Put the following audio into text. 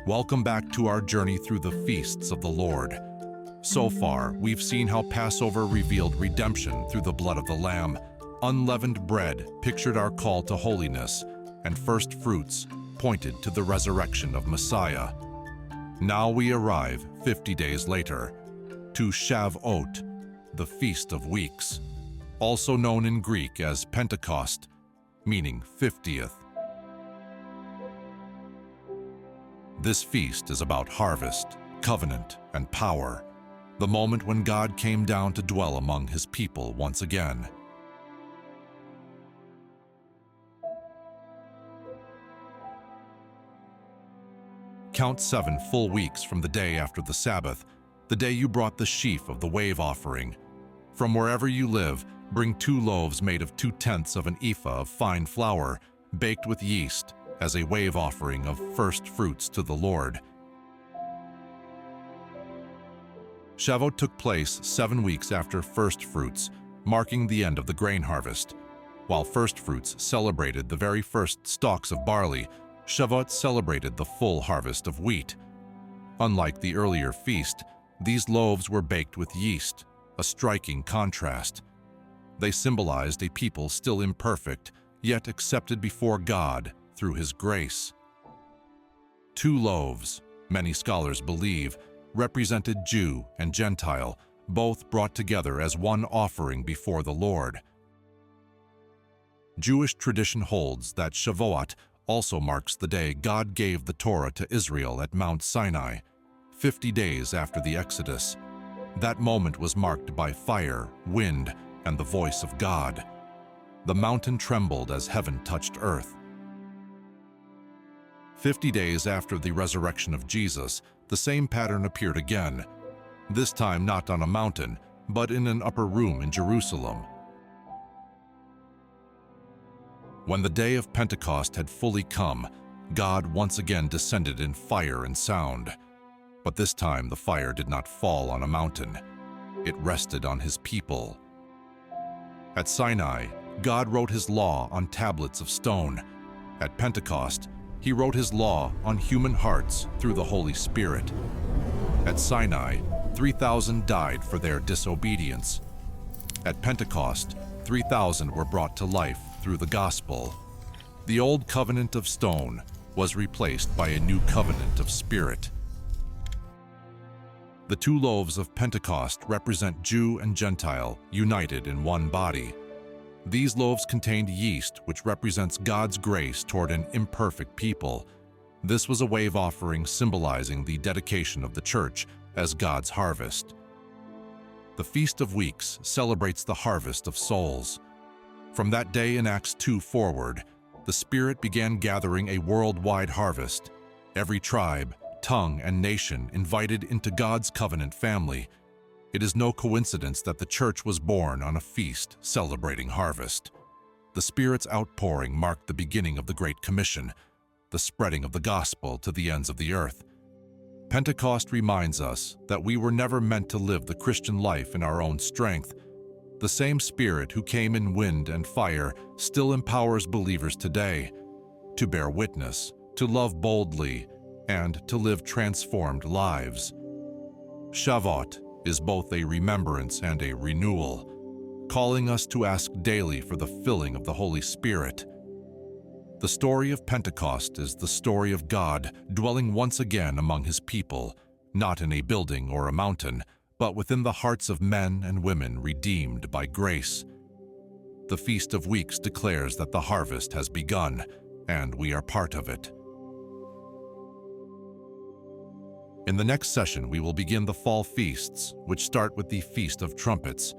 Welcome back to our journey through the feasts of the Lord. So far, we've seen how Passover revealed redemption through the blood of the Lamb, unleavened bread pictured our call to holiness, and first fruits pointed to the resurrection of Messiah. Now we arrive 50 days later to Shavuot, the Feast of Weeks, also known in Greek as Pentecost, meaning 50th. This feast is about harvest, covenant, and power, the moment when God came down to dwell among his people once again. Count 7 full weeks from the day after the Sabbath, the day you brought the sheaf of the wave offering. From wherever you live, bring 2 loaves made of 2/10 of an ephah of fine flour, baked with yeast, as a wave offering of first fruits to the Lord. Shavuot took place 7 weeks after first fruits, marking the end of the grain harvest. While first fruits celebrated the very first stalks of barley, Shavuot celebrated the full harvest of wheat. Unlike the earlier feast, these loaves were baked with yeast, a striking contrast. They symbolized a people still imperfect, yet accepted before God through his grace. 2 loaves, many scholars believe, represented Jew and Gentile, both brought together as one offering before the Lord. Jewish tradition holds that Shavuot also marks the day God gave the Torah to Israel at Mount Sinai, 50 days after the Exodus. That moment was marked by fire, wind, and the voice of God. The mountain trembled as heaven touched earth. 50 days after the resurrection of Jesus, the same pattern appeared again, this time not on a mountain, but in an upper room in Jerusalem. When the day of Pentecost had fully come, God once again descended in fire and sound. But this time the fire did not fall on a mountain. It rested on his people. At Sinai, God wrote his law on tablets of stone. At Pentecost, he wrote his law on human hearts through the Holy Spirit. At Sinai, 3,000 died for their disobedience. At Pentecost, 3,000 were brought to life through the gospel. The old covenant of stone was replaced by a new covenant of spirit. The 2 loaves of Pentecost represent Jew and Gentile united in one body. These loaves contained yeast, which represents God's grace toward an imperfect people. This was a wave offering symbolizing the dedication of the church as God's harvest. The Feast of Weeks celebrates the harvest of souls. From that day in Acts 2 forward, the Spirit began gathering a worldwide harvest. Every tribe, tongue, and nation invited into God's covenant family. It is no coincidence that the church was born on a feast celebrating harvest. The Spirit's outpouring marked the beginning of the Great Commission, the spreading of the gospel to the ends of the earth. Pentecost reminds us that we were never meant to live the Christian life in our own strength. The same Spirit who came in wind and fire still empowers believers today to bear witness, to love boldly, and to live transformed lives. Shavuot is both a remembrance and a renewal, calling us to ask daily for the filling of the Holy Spirit. The story of Pentecost is the story of God dwelling once again among his people, not in a building or a mountain, but within the hearts of men and women redeemed by grace. The Feast of Weeks declares that the harvest has begun, and we are part of it. In the next session, we will begin the fall feasts, which start with the Feast of Trumpets.